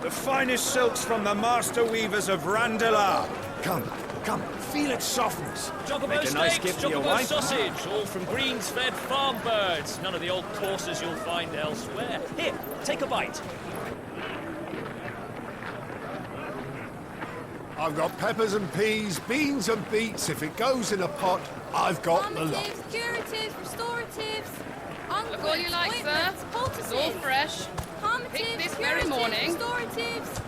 The finest silks from the master weavers of Randalar. Come, come, feel its softness. Chocobo Make a nice steaks, gift for your chocobo wife. sausage, all from greens-fed farm birds. None of the old courses you'll find elsewhere. Here, take a bite. I've got peppers and peas, beans and beets. If it goes in a pot, I've got the lot. Calmatives, curatives, restoratives, unguents, Look all you like, sir. ointments, It's all poultices. fresh. Calmatives, Picked this very curatives, morning. restoratives,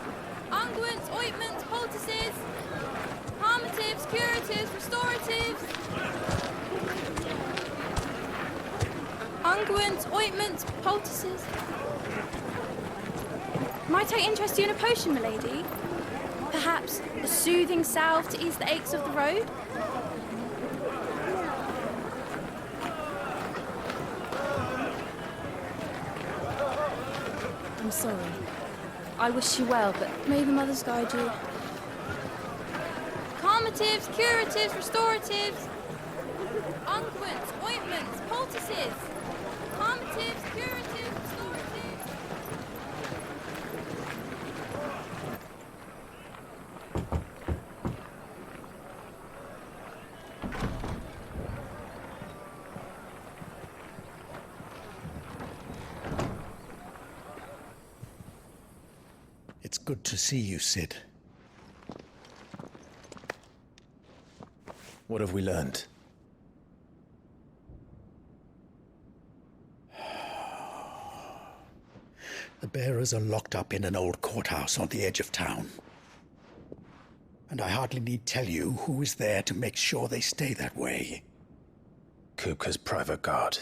unguents, ointments, poultices. Calmatives, curatives, restoratives. Unguents, ointments, poultices. Might I interest you in a potion, milady? Perhaps a soothing salve to ease the aches of the road? I'm sorry. I wish you well, but may the mothers guide you. Calmatives, curatives, restoratives. Unguents, ointments, poultices. Calmatives, curatives, restoratives. It's good to see you, Sid. What have we learned? The bearers are locked up in an old courthouse on the edge of town. And I hardly need tell you who is there to make sure they stay that way. Kupka's private guard.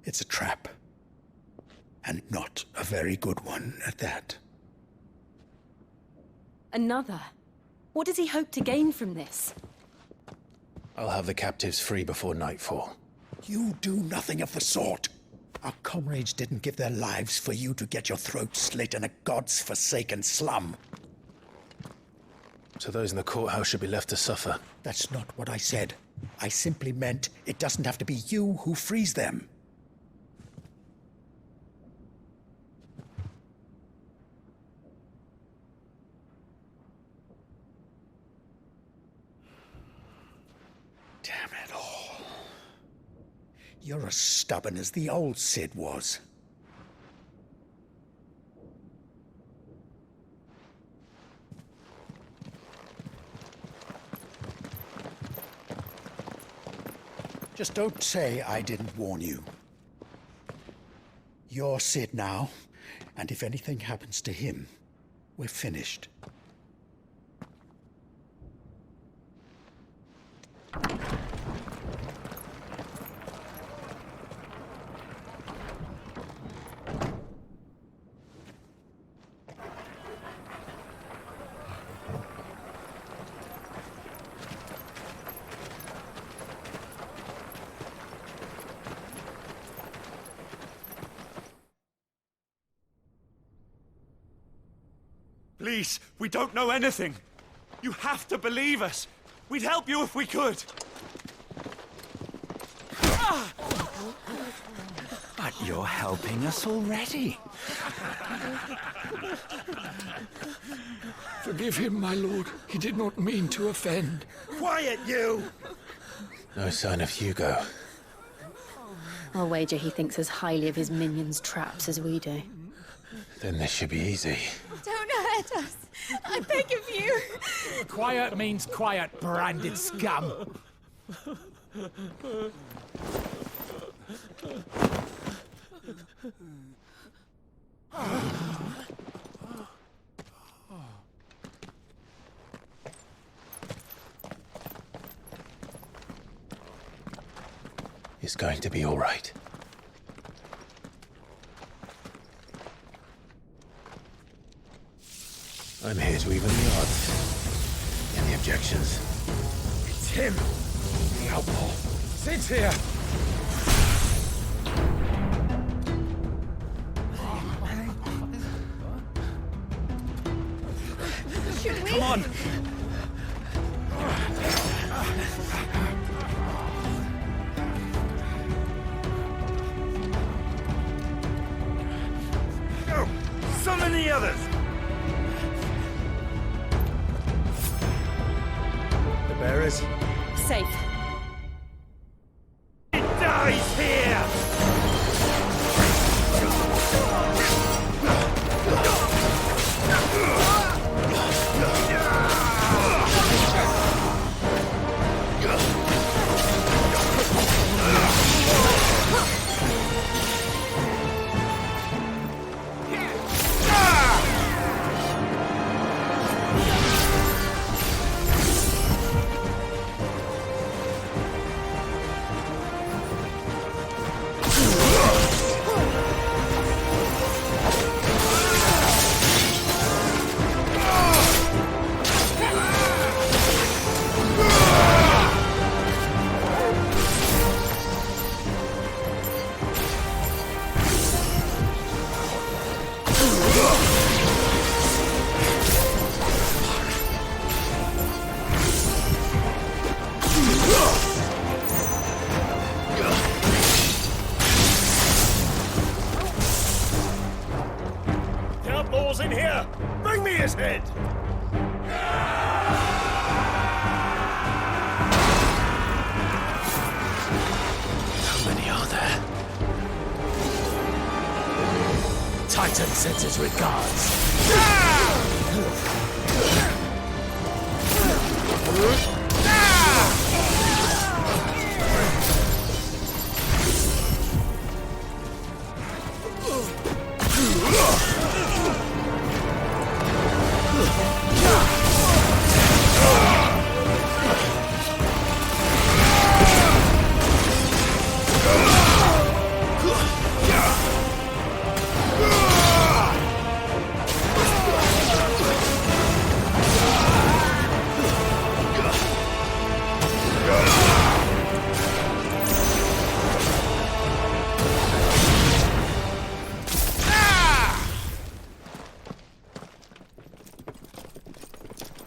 It's a trap. And not a very good one at that. Another? What does he hope to gain from this? I'll have the captives free before nightfall. You do nothing of the sort. Our comrades didn't give their lives for you to get your throat slit in a god's-forsaken slum. So those in the courthouse should be left to suffer? That's not what I said. I simply meant it doesn't have to be you who frees them. Damn it all. You're as stubborn as the old Sid was. Just don't say I didn't warn you. You're Sid now, and if anything happens to him, we're finished. Please, we don't know anything. You have to believe us. We'd help you if we could. But you're helping us already. Forgive him, my lord. He did not mean to offend. Quiet, you! No sign of Hugo. I'll wager he thinks as highly of his minions' traps as we do. Then this should be easy. Don't hurt us. I beg of you. Quiet means quiet, branded scum. It's going to be all right. I'm here to even the odds. Any objections? It's him! The outlaw! Sid's here! Should we? Come on! Go! Summon the the others! The bearers? Safe. He dies here! The outlaws in here! Bring me his head! How many are there? Titan sends his regards.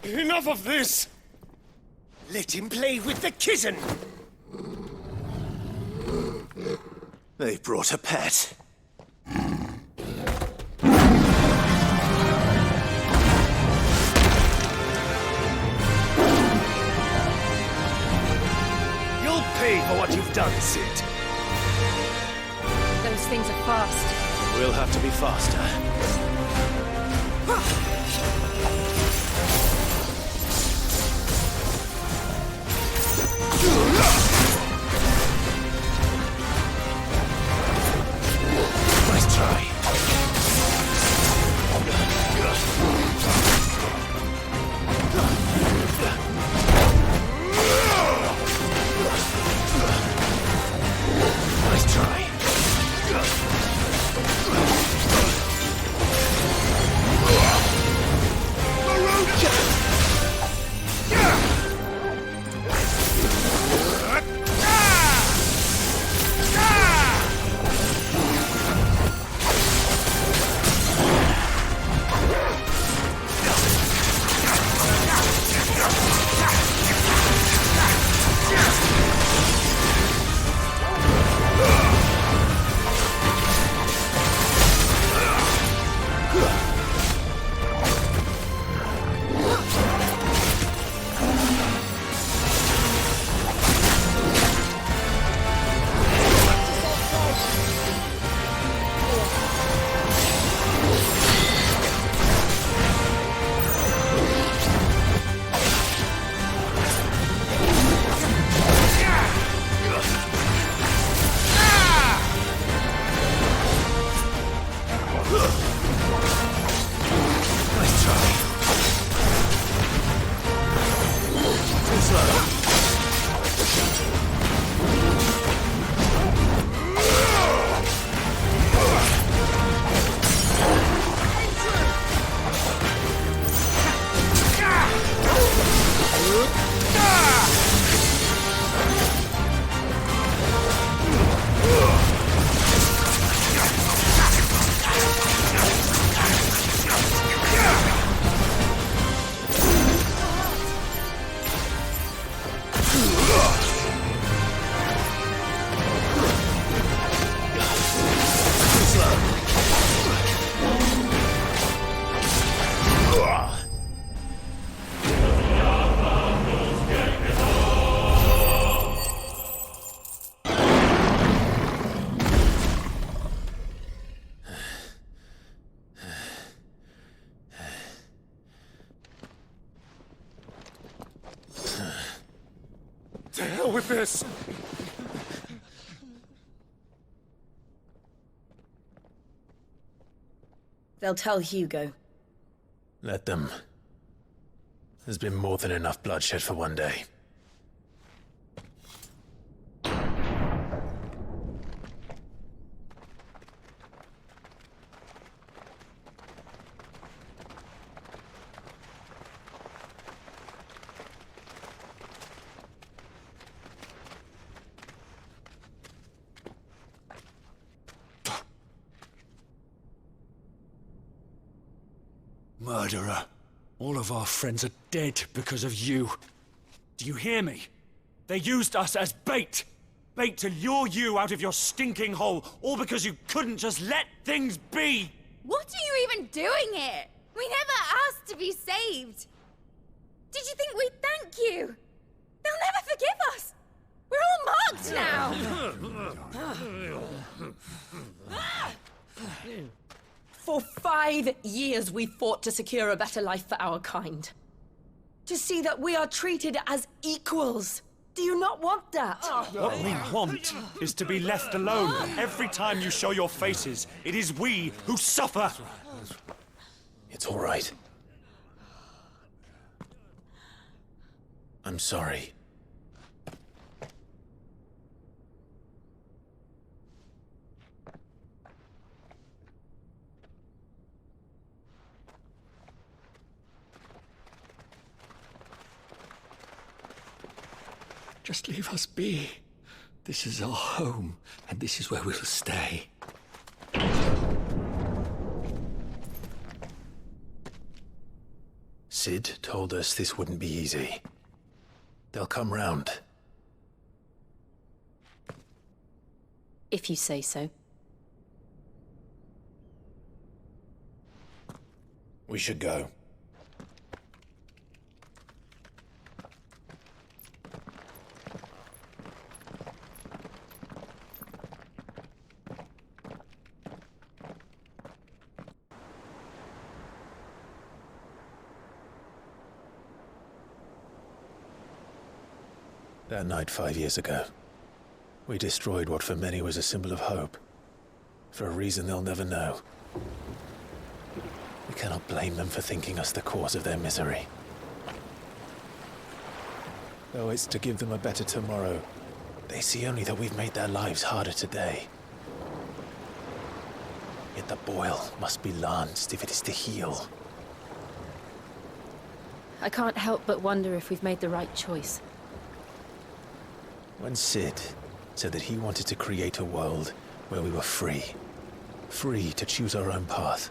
Enough of this! Let him play with the kitten! They brought a pet. You'll pay for what you've done, Sid. Those things are fast. We'll have to be faster. Nice try. Nice try. hell with this! They'll tell Hugo. Let them. There's been more than enough bloodshed for one day. Murderer. All of our friends are dead because of you. Do you hear me? They used us as bait. Bait to lure you out of your stinking hole, all because you couldn't just let things be. What are you even doing here? We never asked to be saved. Did you think we'd thank you? They'll never forgive us. We're all marked now. For 5 years we fought to secure a better life for our kind. To see that we are treated as equals. Do you not want that? What we want is to be left alone. Every time you show your faces, it is we who suffer. It's all right. I'm sorry. Just leave us be. This is our home, and this is where we'll stay. Sid told us this wouldn't be easy. They'll come round. If you say so. We should go. That night 5 years ago, we destroyed what for many was a symbol of hope. For a reason they'll never know. We cannot blame them for thinking us the cause of their misery. Though it's to give them a better tomorrow, they see only that we've made their lives harder today. Yet the boil must be lanced if it is to heal. I can't help but wonder if we've made the right choice. When Sid said that he wanted to create a world where we were free. Free to choose our own path.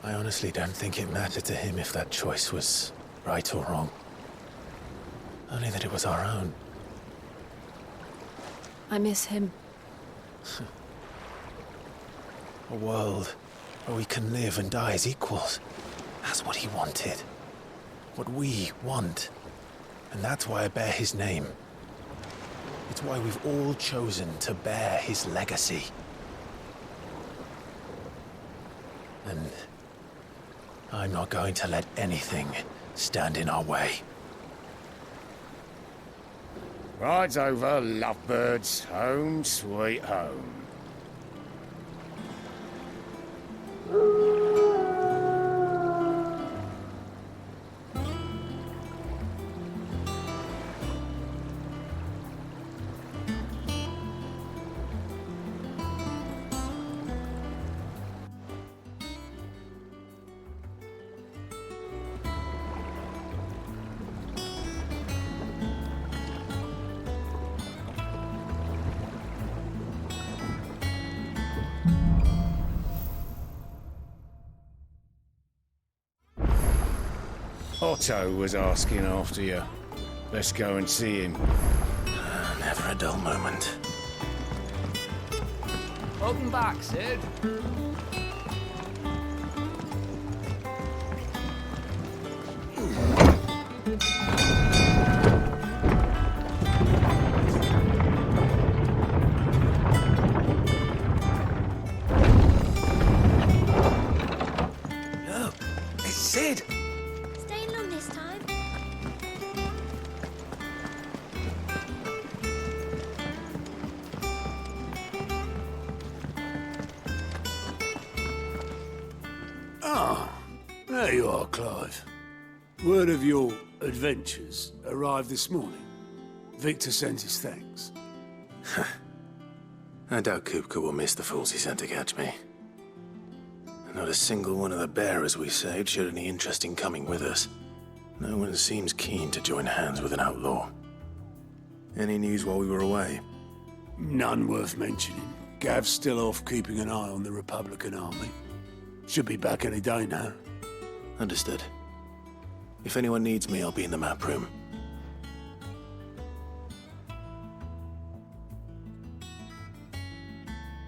I honestly don't think it mattered to him if that choice was right or wrong. Only that it was our own. I miss him. A world where we can live and die as equals. That's what he wanted. What we want. And that's why I bear his name. It's why we've all chosen to bear his legacy. And I'm not going to let anything stand in our way. Rides over, lovebirds, home sweet home. Otto was asking after you. Let's go and see him. Never a dull moment. Welcome back, Sid. No, it's Sid. There you are, Clive. Word of your adventures arrived this morning. Victor sends his thanks. I doubt Kupka will miss the fools he sent to catch me. Not a single one of the bearers we saved showed any interest in coming with us. No one seems keen to join hands with an outlaw. Any news while we were away? None worth mentioning. Gav's still off keeping an eye on the Republican army. Should be back any day now. Understood. If anyone needs me, I'll be in the map room.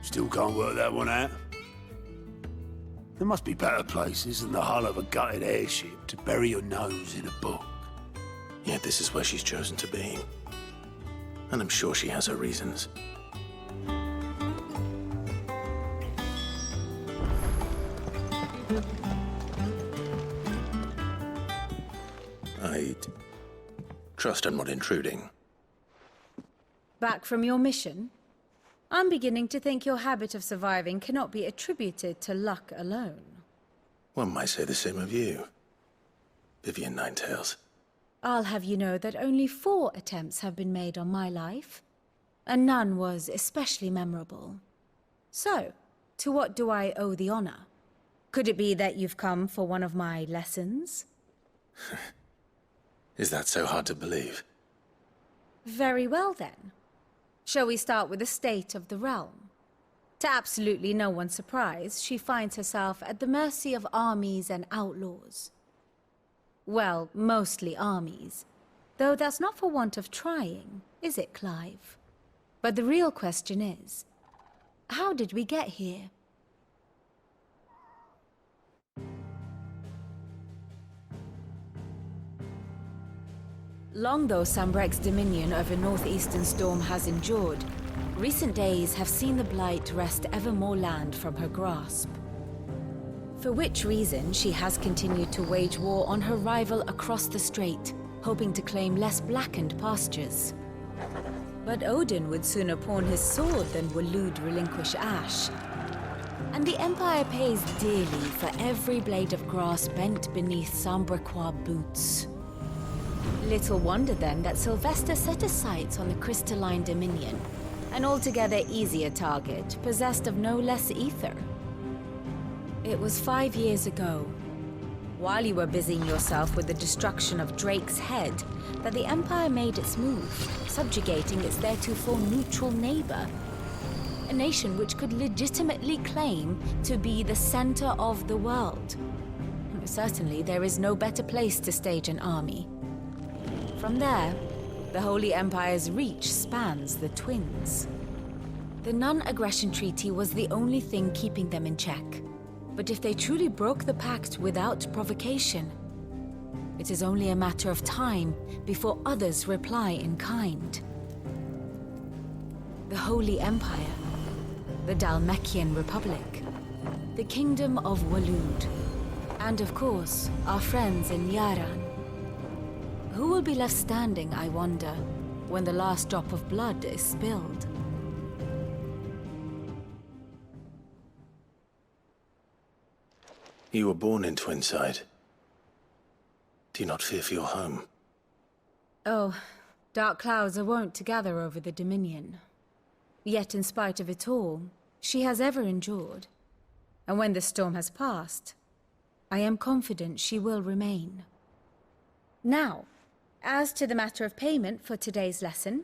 Still can't work that one out. There must be better places than the hull of a gutted airship to bury your nose in a book. Yet this is where she's chosen to be. And I'm sure she has her reasons. I trust I'm not intruding. Back from your mission? I'm beginning to think your habit of surviving cannot be attributed to luck alone. One might say the same of you, Vivian Ninetails. I'll have you know that only 4 attempts have been made on my life, and none was especially memorable. So, to what do I owe the honor? Could it be that you've come for one of my lessons? Is that so hard to believe? Very well then. Shall we start with the state of the realm? To absolutely no one's surprise, she finds herself at the mercy of armies and outlaws. Well, mostly armies. Though that's not for want of trying, is it, Clive? But the real question is, how did we get here? Long though Sambrek's dominion over northeastern Storm has endured, recent days have seen the Blight wrest ever more land from her grasp. For which reason she has continued to wage war on her rival across the strait, hoping to claim less blackened pastures. But Odin would sooner pawn his sword than Waloed relinquish Ash. And the Empire pays dearly for every blade of grass bent beneath Sambrequois boots. Little wonder then that Sylvester set his sights on the crystalline dominion, an altogether easier target, possessed of no less ether. It was 5 years ago, while you were busying yourself with the destruction of Drake's head, that the Empire made its move, subjugating its theretofore neutral neighbor. A nation which could legitimately claim to be the center of the world. Certainly, there is no better place to stage an army. From there, the Holy Empire's reach spans the Twins. The non-aggression treaty was the only thing keeping them in check. But if they truly broke the pact without provocation, it is only a matter of time before others reply in kind. The Holy Empire, the Dalmekian Republic, the Kingdom of Waloed, and of course, our friends in Yaran. Who will be left standing, I wonder, when the last drop of blood is spilled? You were born in Twinside. Do you not fear for your home? Oh, dark clouds are wont to gather over the Dominion. Yet in spite of it all, she has ever endured. And when the storm has passed, I am confident she will remain. Now, as to the matter of payment for today's lesson,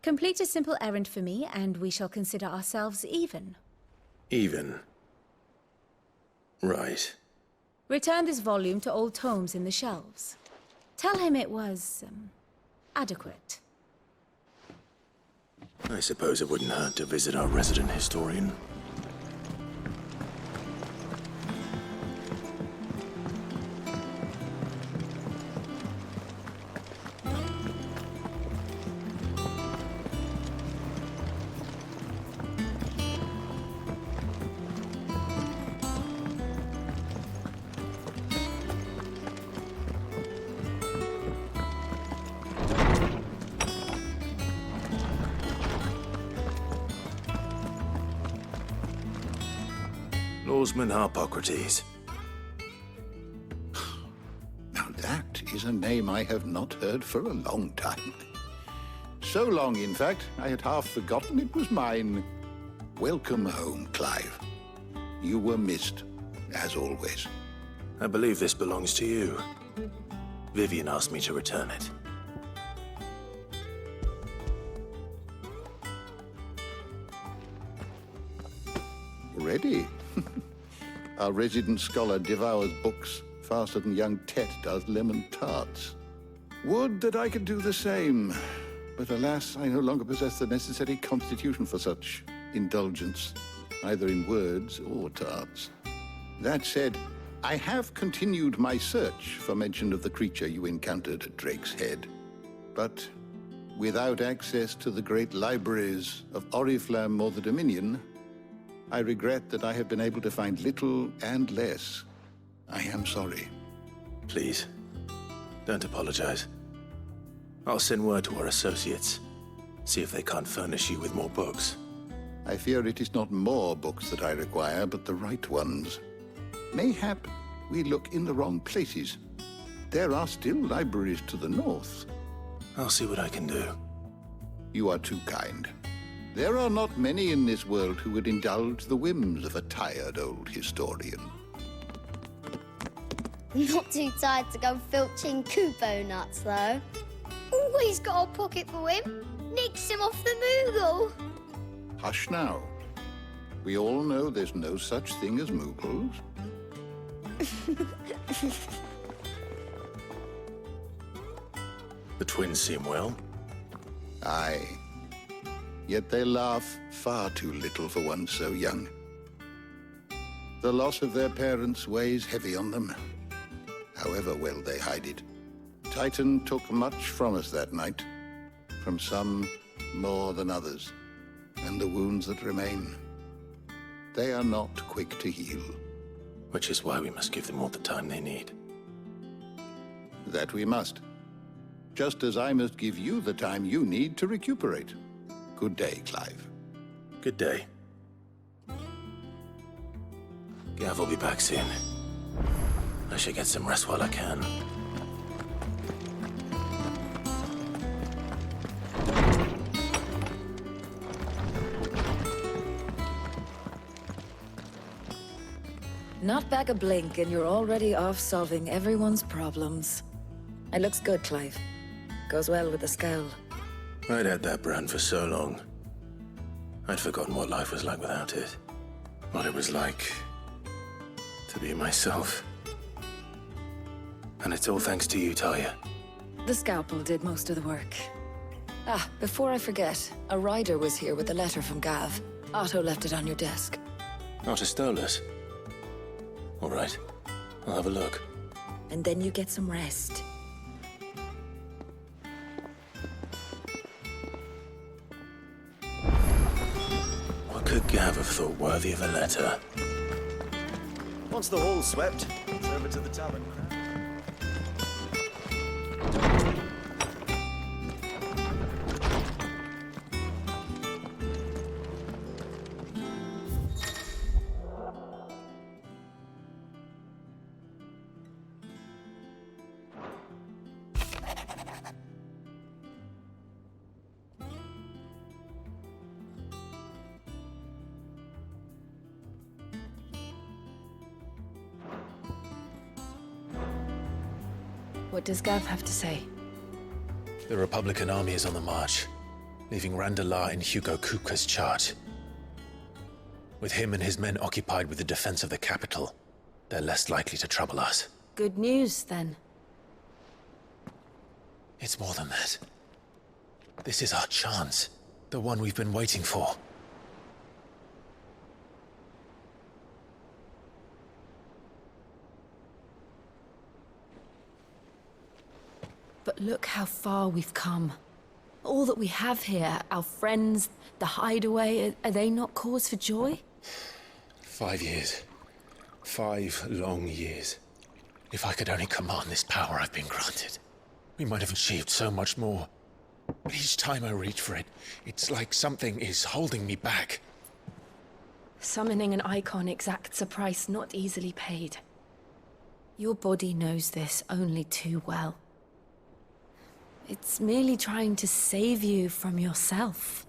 complete a simple errand for me and we shall consider ourselves even. Even? Right. Return this volume to old tomes in the shelves. Tell him it was, adequate. I suppose it wouldn't hurt to visit our resident historian. Lawsman Harpocrates. is a name I have not heard for a long time. So long, in fact, I had half forgotten it was mine. Welcome home, Clive. You were missed, as always. I believe this belongs to you. Vivian asked me to return it. Ready? Our resident scholar devours books faster than young Tet does lemon tarts. Would that I could do the same. But alas, I no longer possess the necessary constitution for such indulgence, either in words or tarts. That said, I have continued my search for mention of the creature you encountered at Drake's Head. But without access to the great libraries of Oriflamme or the Dominion, I regret that I have been able to find little and less. I am sorry. Please, don't apologize. I'll send word to our associates. See if they can't furnish you with more books. I fear it is not more books that I require, but the right ones. Mayhap we look in the wrong places. There are still libraries to the north. I'll see what I can do. You are too kind. There are not many in this world who would indulge the whims of a tired old historian. Not too tired to go filching Kupo nuts, though. Always got a pocket for him. Nicks him off the Moogle. Hush now. We all know there's no such thing as Moogles. The twins seem well. Aye. Yet they laugh far too little for one so young. The loss of their parents weighs heavy on them, however well they hide it. Titan took much from us that night, from some more than others, and the wounds that remain, they are not quick to heal. Which is why we must give them all the time they need. That we must. Just as I must give you the time you need to recuperate. Good day, Clive. Good day. Gav will be back soon. I should get some rest while I can. Not back a blink and you're already off solving everyone's problems. It looks good, Clive. Goes well with the scowl. I'd had that brand for so long. I'd forgotten what life was like without it. What it was like to be myself. And it's all thanks to you, Talia. The scalpel did most of the work. Ah, before I forget, a rider was here with a letter from Gav. Otto left it on your desk. Otto stole us. All right, I'll have a look. And then you get some rest. What could Gav have thought worthy of a letter? Once the hall's swept, it's over to the tavern. What does Gav have to say? The Republican army is on the march, leaving Randalar in Hugo Kupka's charge. With him and his men occupied with the defense of the capital, they're less likely to trouble us. Good news, then. It's more than that. This is our chance. The one we've been waiting for. But look how far we've come. All that we have here, our friends, the hideaway, are they not cause for joy? 5 years. 5 long years. If I could only command this power I've been granted, we might have achieved so much more. But each time I reach for it, it's like something is holding me back. Summoning an icon exacts a price not easily paid. Your body knows this only too well. It's merely trying to save you from yourself.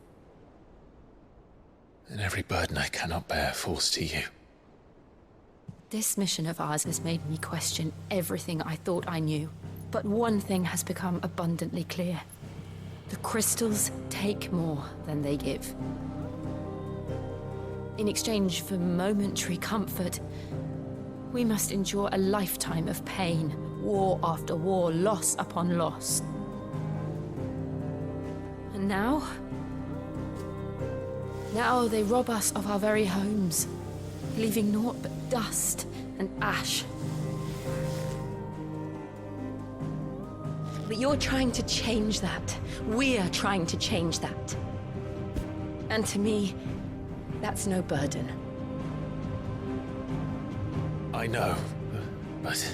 And every burden I cannot bear falls to you. This mission of ours has made me question everything I thought I knew. But one thing has become abundantly clear. The crystals take more than they give. In exchange for momentary comfort, we must endure a lifetime of pain, war after war, loss upon loss. And now they rob us of our very homes, leaving naught but dust and ash. But you're trying to change that. We're trying to change that. And to me, that's no burden. I know, but...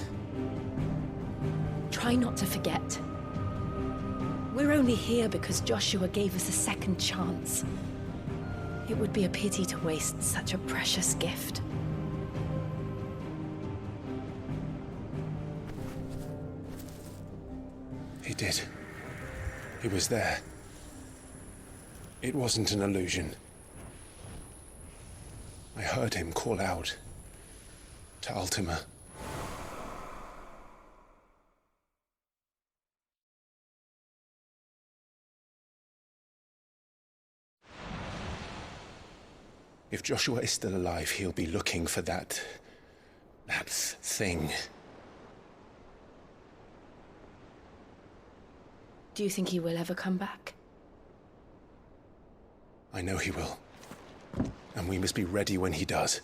Try not to forget. We're only here because Joshua gave us a second chance. It would be a pity to waste such a precious gift. He did. He was there. It wasn't an illusion. I heard him call out to Ultima. If Joshua is still alive, he'll be looking for that thing. Do you think he will ever come back? I know he will. And we must be ready when he does.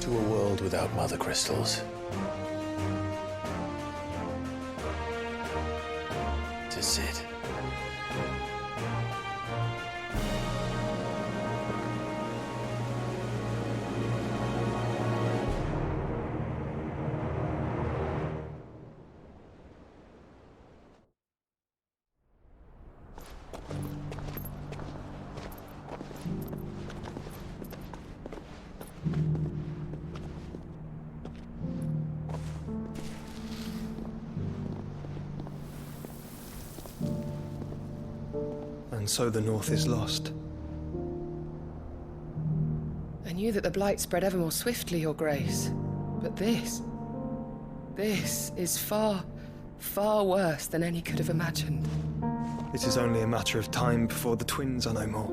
To a world without mother crystals. To Sid. And so the North is lost. I knew that the Blight spread ever more swiftly, Your Grace. But this is far, far worse than any could have imagined. It is only a matter of time before the twins are no more.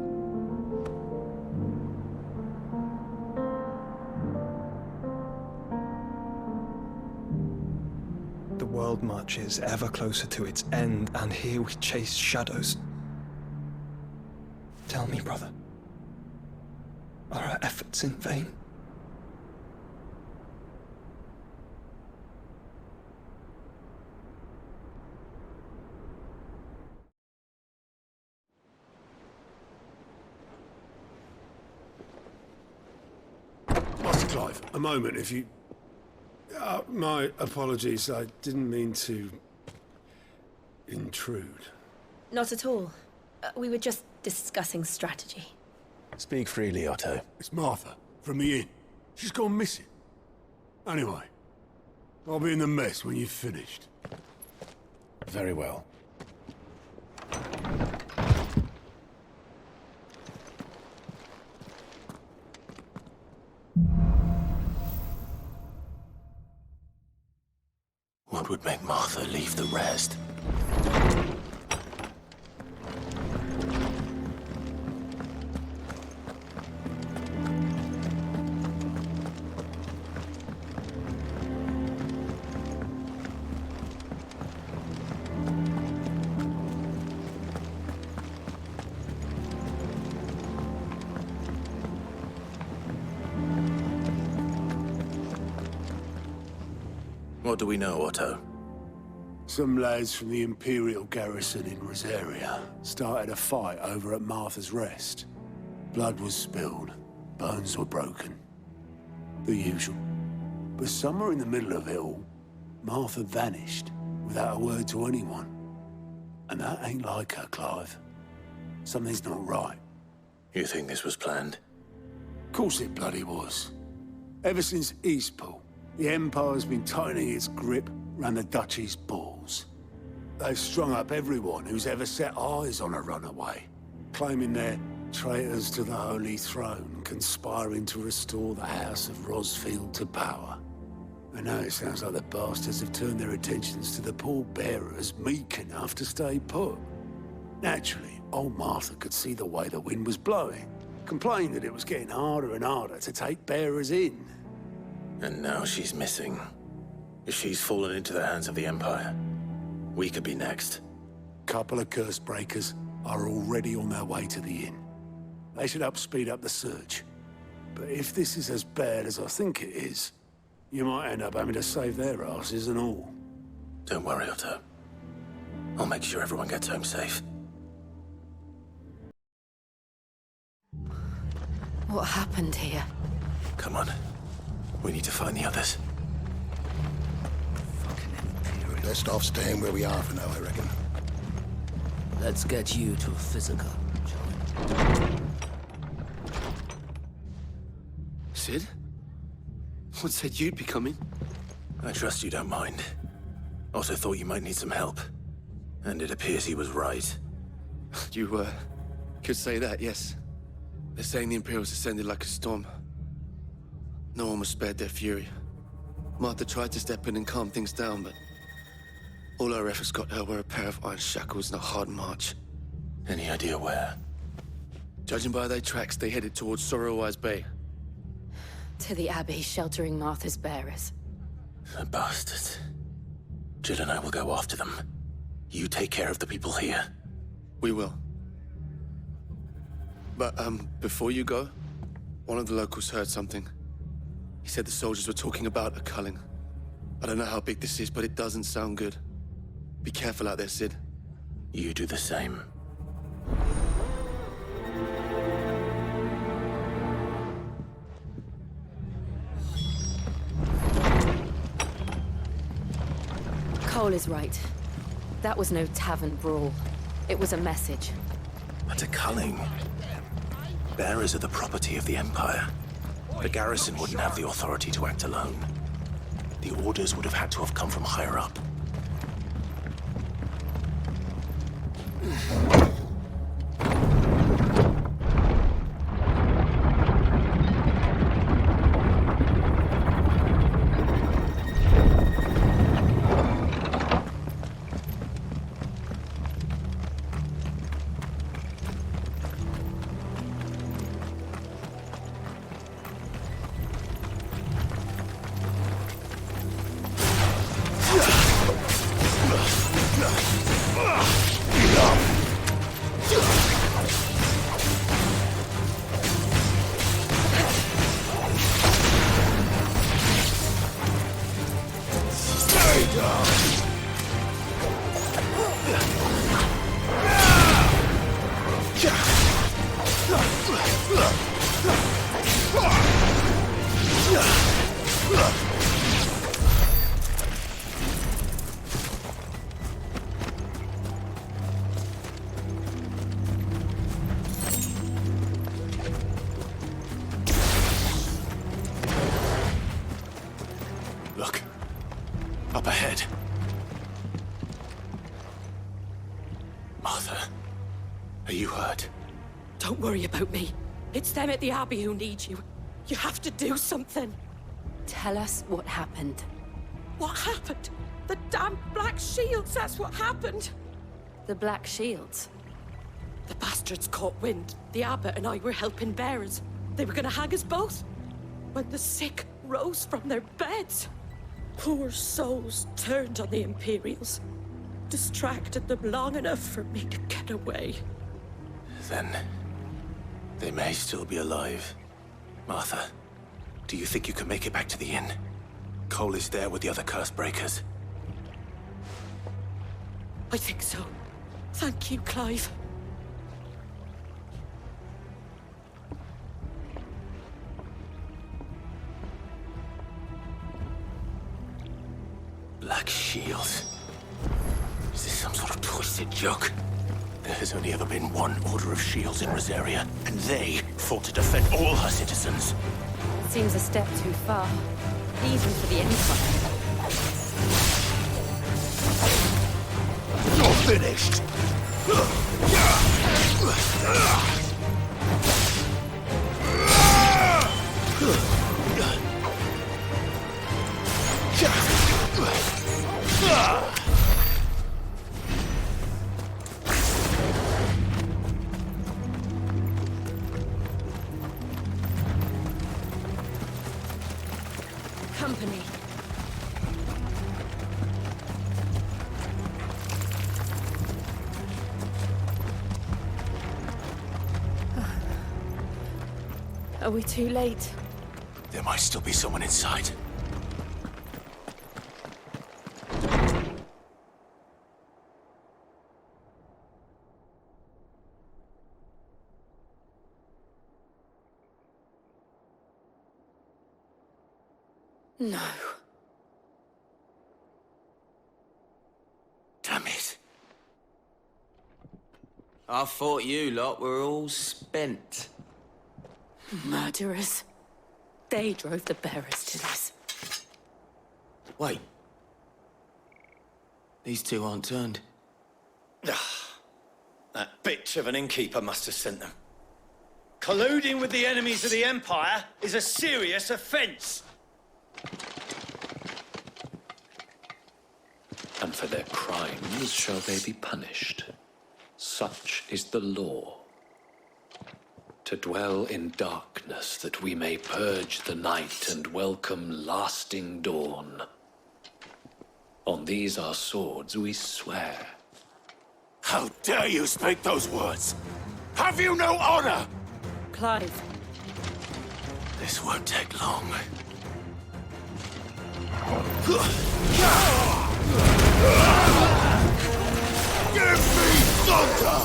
The world marches ever closer to its end, and here we chase shadows. Tell me, brother, are our efforts in vain? Master Clive, a moment, if you... my apologies, I didn't mean to... intrude. Not at all. We were just discussing strategy. Speak freely, Otto. It's Martha, from the inn. She's gone missing. Anyway, I'll be in the mess when you've finished. Very well. What would make Martha leave the rest? What do we know, Otto? Some lads from the Imperial garrison in Rosaria started a fight over at Martha's Rest. Blood was spilled, bones were broken. The usual. But somewhere in the middle of it all, Martha vanished, without a word to anyone. And that ain't like her, Clive. Something's not right. You think this was planned? Of course it bloody was. Ever since Eastpool, the Empire's been tightening its grip round the Duchy's balls. They've strung up everyone who's ever set eyes on a runaway, claiming they're traitors to the Holy Throne, conspiring to restore the House of Rosfield to power. And now it sounds like the bastards have turned their attentions to the pallbearers meek enough to stay put. Naturally, old Martha could see the way the wind was blowing, complained that it was getting harder and harder to take bearers in. And now she's missing. If she's fallen into the hands of the Empire, we could be next. Couple of curse breakers are already on their way to the inn. They should help speed up the search. But if this is as bad as I think it is, you might end up having to save their asses and all. Don't worry, Otto. I'll make sure everyone gets home safe. What happened here? Come on. We need to find the others. Best off staying where we are for now, I reckon. Let's get you to physical, shall we? Sid? What said you'd be coming? I trust you don't mind. Also thought you might need some help. And it appears he was right. You, could say that, yes. They're saying the Imperials descended like a storm. No one was spared their fury. Martha tried to step in and calm things down, but all our efforts got her were a pair of iron shackles and a hard march. Any idea where? Judging by their tracks, they headed towards Sorrowwise Bay. To the Abbey, sheltering Martha's bearers. The bastards. Jill and I will go after them. You take care of the people here. We will. But, before you go, one of the locals heard something. He said the soldiers were talking about a culling. I don't know how big this is, but it doesn't sound good. Be careful out there, Sid. You do the same. Cole is right. That was no tavern brawl. It was a message. But a culling. Bearers are the property of the Empire. The garrison wouldn't have the authority to act alone. The orders would have had to have come from higher up. Look. Up ahead. Martha, are you hurt? Don't worry about me. It's them at the Abbey who need you. You have to do something. Tell us what happened. What happened? The damn Black Shields, that's what happened. The Black Shields? The bastards caught wind. The abbot and I were helping bearers. They were gonna hang us both. When the sick rose from their beds, poor souls turned on the Imperials. Distracted them long enough for me to get away. Then, they may still be alive. Martha, do you think you can make it back to the inn? Cole is there with the other curse breakers. I think so. Thank you, Clive. Black Shields. twisted joke. There has only ever been one Order of Shields in Rosaria, and they fought to defend all her citizens. Seems a step too far, even for the Empire. You're finished! Company. Are we too late? There might still be someone inside. No. Damn it. I thought you lot were all spent. Murderers. They drove the bearers to this. Wait. These two aren't turned. That bitch of an innkeeper must have sent them. Colluding with the enemies of the Empire is a serious offence. And for their crimes shall they be punished. Such is the law. To dwell in darkness that we may purge the night and welcome lasting dawn. On these our swords we swear. How dare you speak those words? Have you no honor? Clive. This won't take long. Give me thunder!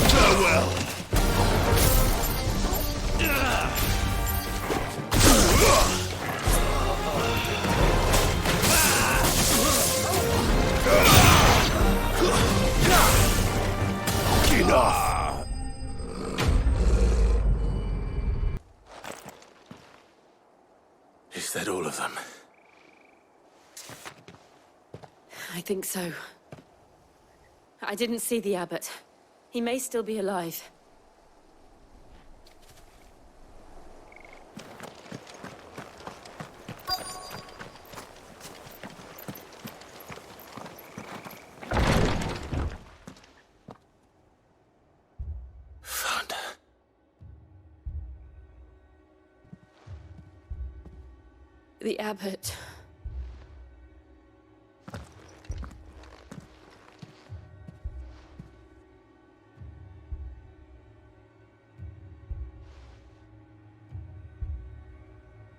Farewell. Enough! Is that all of them? I think so. I didn't see the abbot. He may still be alive. Found her. The abbot.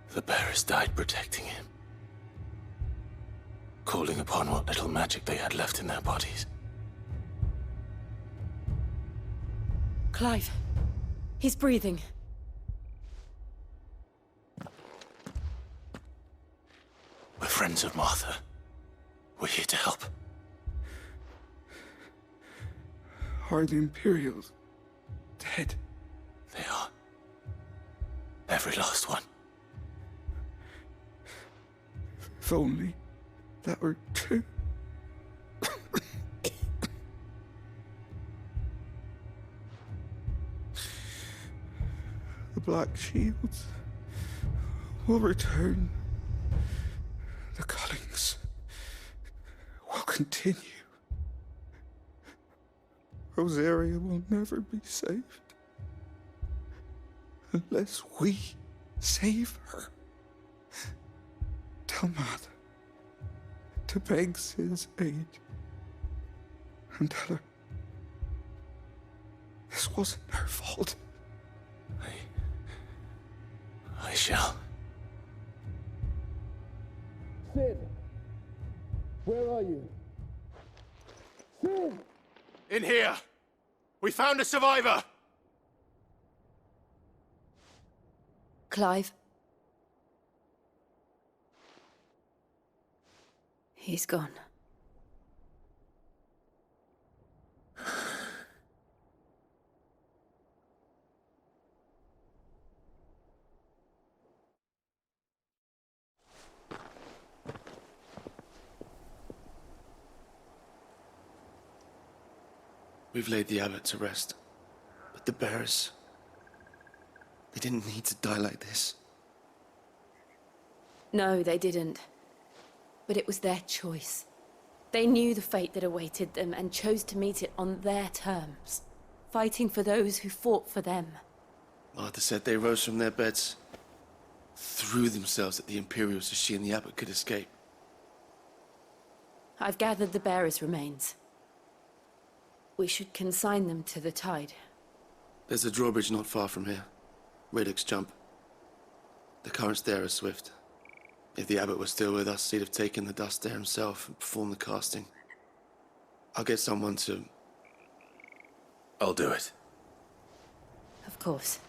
The bearers died protecting him. Calling upon what little magic they had left in their bodies. Clive. He's breathing. We're friends of Martha. We're here to help. Are the Imperials dead? They are. Every last one. If only that were true. The Black Shields will return. The cuttings will continue. Rosaria will never be saved unless we save her. Tell Mother to beg Sid's aid and tell her this wasn't her fault. I shall. Sid! Where are you? Sid! In here! We found a survivor! Clive. He's gone. We've laid the abbot to rest. But the bearers... they didn't need to die like this. No, they didn't. But it was their choice. They knew the fate that awaited them and chose to meet it on their terms, fighting for those who fought for them. Martha said they rose from their beds, threw themselves at the Imperials so she and the abbot could escape. I've gathered the bearers' remains. We should consign them to the tide. There's a drawbridge not far from here. Radix Jump. The currents there are swift. If the abbot was still with us, he'd have taken the dust there himself and performed the casting. I'll get someone to... I'll do it. Of course.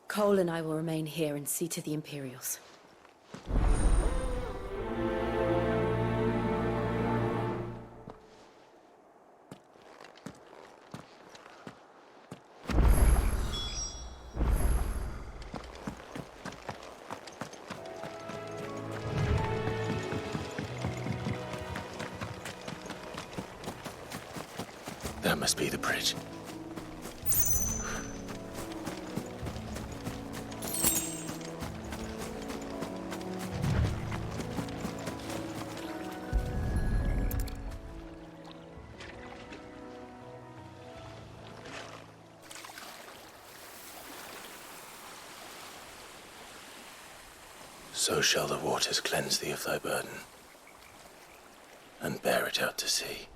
Cole and I will remain here and see to the Imperials. That must be the bridge. So shall the waters cleanse thee of thy burden, and bear it out to sea.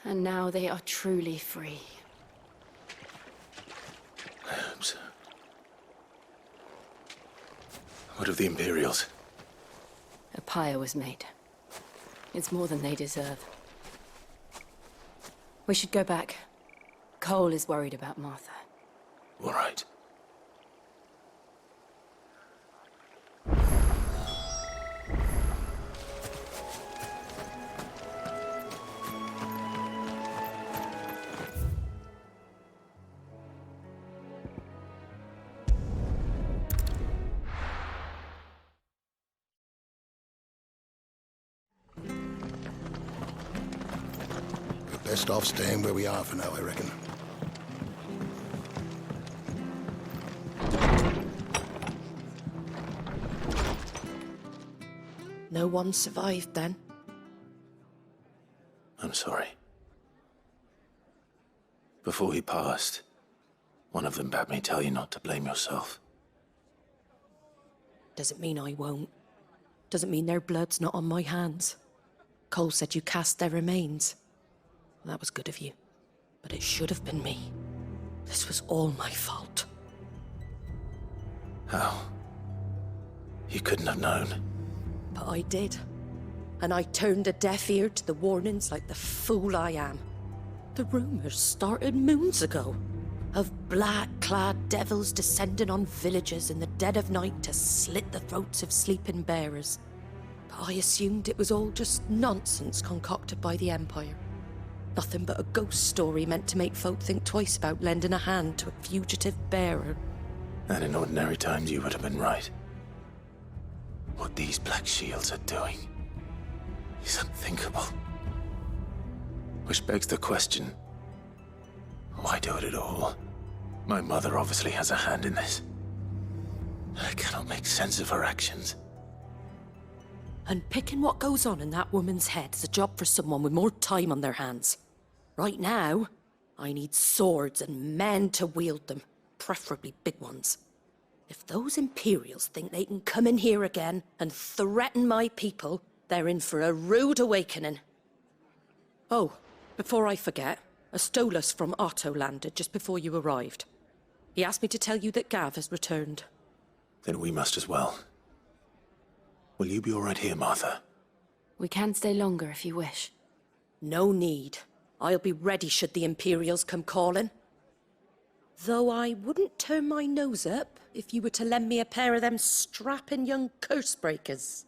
And now they are truly free. I hope so. What of the Imperials? A pyre was made. It's more than they deserve. We should go back. Cole is worried about Martha. All right. Best off staying where we are for now, I reckon. No one survived then? I'm sorry. Before he passed, one of them bade me tell you not to blame yourself. Doesn't mean I won't. Doesn't mean their blood's not on my hands. Cole said you cast their remains. That was good of you. But it should have been me. This was all my fault. How? You couldn't have known. But I did. And I turned a deaf ear to the warnings like the fool I am. The rumors started moons ago. Of black-clad devils descending on villages in the dead of night to slit the throats of sleeping bearers. But I assumed it was all just nonsense concocted by the Empire. Nothing but a ghost story meant to make folk think twice about lending a hand to a fugitive bearer. And in ordinary times you would have been right. What these Black Shields are doing is unthinkable. Which begs the question, why do it at all? My mother obviously has a hand in this. I cannot make sense of her actions. And picking what goes on in that woman's head is a job for someone with more time on their hands. Right now, I need swords and men to wield them, preferably big ones. If those Imperials think they can come in here again and threaten my people, they're in for a rude awakening. Oh, before I forget, A Stolas from Otto landed just before you arrived. He asked me to tell you that Gav has returned. Then we must as well. Will you be all right here, Martha? We can stay longer if you wish. No need. I'll be ready should the Imperials come calling. Though I wouldn't turn my nose up if you were to lend me a pair of them strapping young curse breakers.